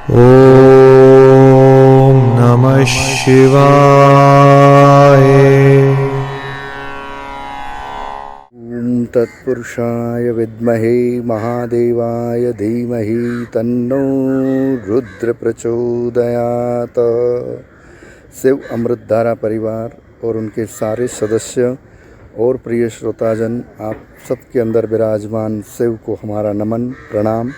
ओम नमः शिवाय। ओम तत्पुरुषाय विद्महे महादेवाय धीमहि तन्नो रुद्र प्रचोदयात्। शिव अमृतधारा परिवार और उनके सारे सदस्य और प्रिय श्रोताजन, आप सबके अंदर विराजमान शिव को हमारा नमन प्रणाम।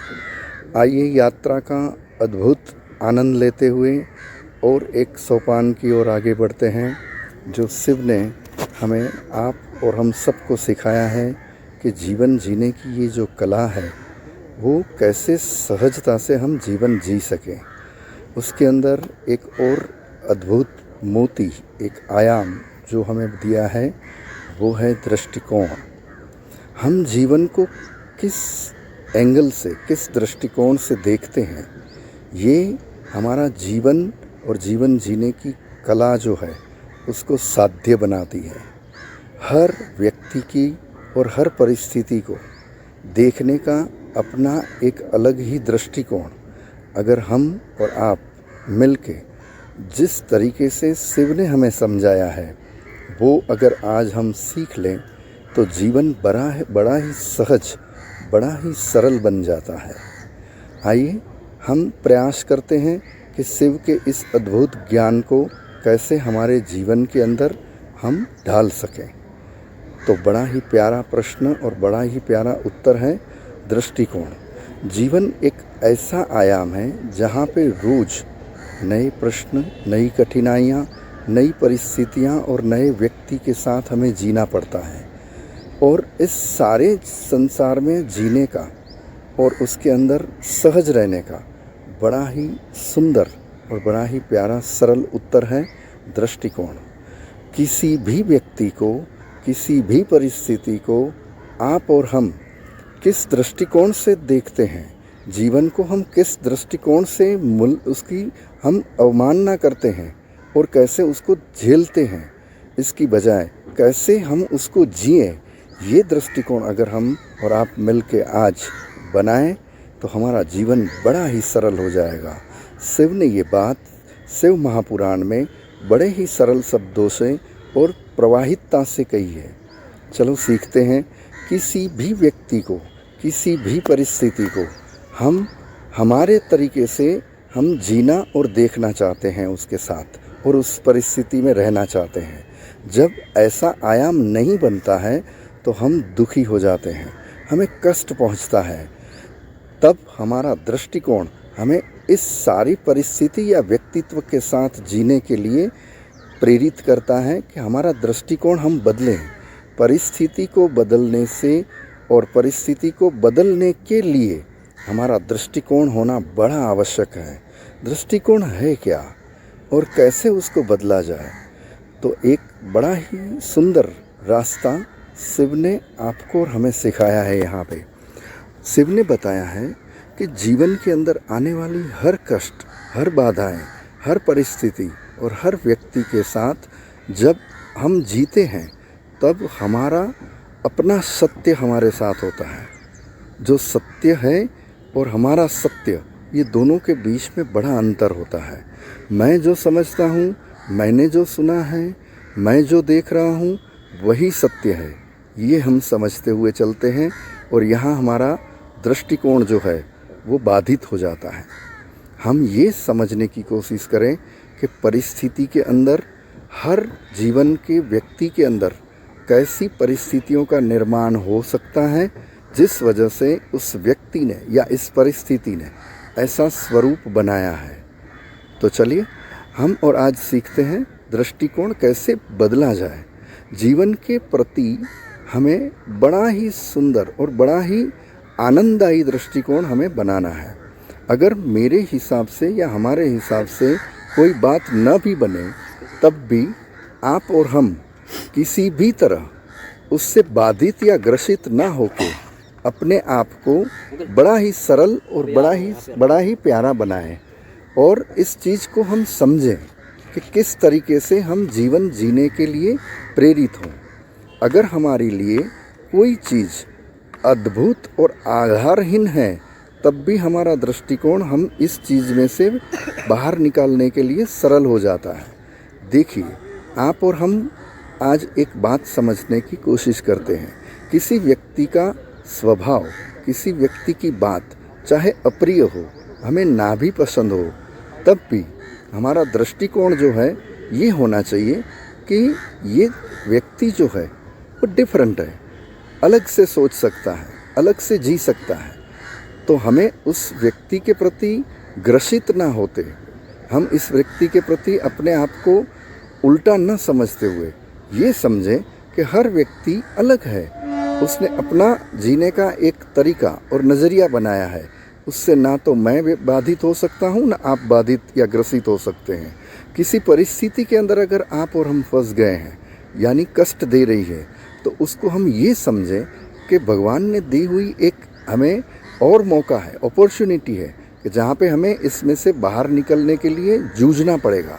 आइए यात्रा का अद्भुत आनंद लेते हुए और एक सोपान की ओर आगे बढ़ते हैं जो शिव ने हमें, आप और हम सबको सिखाया है कि जीवन जीने की ये जो कला है वो कैसे सहजता से हम जीवन जी सकें। उसके अंदर एक और अद्भुत मोती, एक आयाम जो हमें दिया है वो है दृष्टिकोण। हम जीवन को किस एंगल से, किस दृष्टिकोण से देखते हैं, ये हमारा जीवन और जीवन जीने की कला जो है उसको साध्य बनाती है। हर व्यक्ति की और हर परिस्थिति को देखने का अपना एक अलग ही दृष्टिकोण अगर हम और आप मिलके जिस तरीके से शिव ने हमें समझाया है वो अगर आज हम सीख लें तो जीवन बड़ा ही सहज, बड़ा ही सरल बन जाता है। आइए हम प्रयास करते हैं कि शिव के इस अद्भुत ज्ञान को कैसे हमारे जीवन के अंदर हम ढाल सकें। तो बड़ा ही प्यारा प्रश्न और बड़ा ही प्यारा उत्तर है दृष्टिकोण। जीवन एक ऐसा आयाम है जहाँ पे रोज नए प्रश्न, नई कठिनाइयाँ, नई परिस्थितियाँ और नए व्यक्ति के साथ हमें जीना पड़ता है। और इस सारे संसार में जीने का और उसके अंदर सहज रहने का बड़ा ही सुंदर और बड़ा ही प्यारा सरल उत्तर है दृष्टिकोण। किसी भी व्यक्ति को, किसी भी परिस्थिति को आप और हम किस दृष्टिकोण से देखते हैं, जीवन को हम किस दृष्टिकोण से उसकी हम अवमानना करते हैं और कैसे उसको झेलते हैं, इसकी बजाय कैसे हम उसको जिएं, ये दृष्टिकोण अगर हम और आप मिल के आज बनाएं तो हमारा जीवन बड़ा ही सरल हो जाएगा। शिव ने ये बात शिव महापुराण में बड़े ही सरल शब्दों से और प्रवाहितता से कही है। चलो सीखते हैं। किसी भी व्यक्ति को, किसी भी परिस्थिति को हम हमारे तरीके से हम जीना और देखना चाहते हैं उसके साथ, और उस परिस्थिति में रहना चाहते हैं। जब ऐसा आयाम नहीं बनता है तो हम दुखी हो जाते हैं, हमें कष्ट पहुंचता है। तब हमारा दृष्टिकोण हमें इस सारी परिस्थिति या व्यक्तित्व के साथ जीने के लिए प्रेरित करता है कि हमारा दृष्टिकोण हम बदलें। परिस्थिति को बदलने से और परिस्थिति को बदलने के लिए हमारा दृष्टिकोण होना बड़ा आवश्यक है। दृष्टिकोण है क्या और कैसे उसको बदला जाए, तो एक बड़ा ही सुंदर रास्ता शिव ने आपको और हमें सिखाया है। यहाँ पे शिव ने बताया है कि जीवन के अंदर आने वाली हर कष्ट, हर बाधाएं, हर परिस्थिति और हर व्यक्ति के साथ जब हम जीते हैं तब हमारा अपना सत्य हमारे साथ होता है। जो सत्य है और हमारा सत्य, ये दोनों के बीच में बड़ा अंतर होता है। मैं जो समझता हूँ, मैंने जो सुना है, मैं जो देख रहा हूँ वही सत्य है, ये हम समझते हुए चलते हैं और यहाँ हमारा दृष्टिकोण जो है वो बाधित हो जाता है। हम ये समझने की कोशिश करें कि परिस्थिति के अंदर, हर जीवन के व्यक्ति के अंदर कैसी परिस्थितियों का निर्माण हो सकता है जिस वजह से उस व्यक्ति ने या इस परिस्थिति ने ऐसा स्वरूप बनाया है। तो चलिए हम और आज सीखते हैं दृष्टिकोण कैसे बदला जाए। जीवन के प्रति हमें बड़ा ही सुंदर और बड़ा ही आनंददायी दृष्टिकोण हमें बनाना है। अगर मेरे हिसाब से या हमारे हिसाब से कोई बात न भी बने तब भी आप और हम किसी भी तरह उससे बाधित या ग्रसित ना होके अपने आप को बड़ा ही सरल और बड़ा ही प्यारा बनाएं और इस चीज़ को हम समझें कि किस तरीके से हम जीवन जीने के लिए प्रेरित हों। अगर हमारे लिए कोई चीज़ अद्भुत और आधारहीन है तब भी हमारा दृष्टिकोण हम इस चीज़ में से बाहर निकालने के लिए सरल हो जाता है। देखिए, आप और हम आज एक बात समझने की कोशिश करते हैं। किसी व्यक्ति का स्वभाव, किसी व्यक्ति की बात चाहे अप्रिय हो, हमें ना भी पसंद हो, तब भी हमारा दृष्टिकोण जो है ये होना चाहिए कि ये व्यक्ति जो है वो डिफरेंट है, अलग से सोच सकता है, अलग से जी सकता है। तो हमें उस व्यक्ति के प्रति ग्रसित ना होते, हम इस व्यक्ति के प्रति अपने आप को उल्टा न समझते हुए ये समझें कि हर व्यक्ति अलग है, उसने अपना जीने का एक तरीका और नज़रिया बनाया है। उससे ना तो मैं बाधित हो सकता हूँ, ना आप बाधित या ग्रसित हो सकते हैं। किसी परिस्थिति के अंदर अगर आप और हम फंस गए हैं, यानी कष्ट दे रही है, तो उसको हम ये समझें कि भगवान ने दी हुई एक हमें और मौका है, अपॉर्चुनिटी है, कि जहाँ पे हमें इसमें से बाहर निकलने के लिए जूझना पड़ेगा,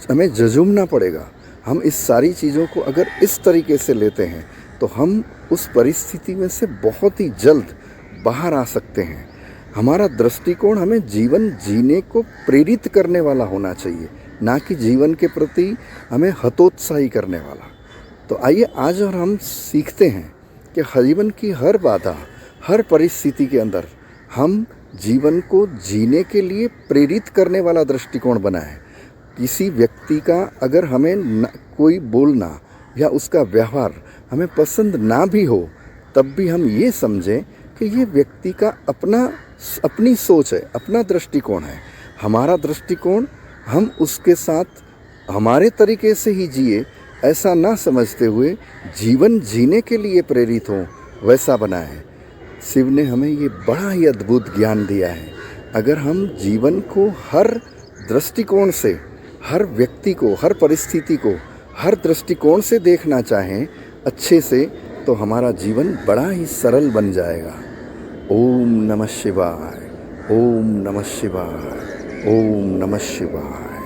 हमें झुंझुना पड़ेगा। हम इस सारी चीज़ों को अगर इस तरीके से लेते हैं तो हम उस परिस्थिति में से बहुत ही जल्द बाहर आ सकते हैं। हमारा दृष्टिकोण हमें जीवन जीने को प्रेरित करने वाला होना चाहिए, ना कि जीवन के प्रति हमें हतोत्साही करने वाला। तो आइए आज और हम सीखते हैं कि जीवन की हर बाधा, हर परिस्थिति के अंदर हम जीवन को जीने के लिए प्रेरित करने वाला दृष्टिकोण बनाएं। किसी व्यक्ति का अगर हमें कोई बोलना या उसका व्यवहार हमें पसंद ना भी हो, तब भी हम ये समझें कि ये व्यक्ति का अपनी सोच है, अपना दृष्टिकोण है। हमारा दृष्टिकोण हम उसके साथ हमारे तरीके से ही जिए, ऐसा ना समझते हुए जीवन जीने के लिए प्रेरित हों, वैसा बनाएं। शिव ने हमें ये बड़ा ही अद्भुत ज्ञान दिया है। अगर हम जीवन को हर दृष्टिकोण से, हर व्यक्ति को, हर परिस्थिति को हर दृष्टिकोण से देखना चाहें अच्छे से, तो हमारा जीवन बड़ा ही सरल बन जाएगा। ओम नमः शिवाय, ओम नमः शिवाय, ओम नमः शिवाय।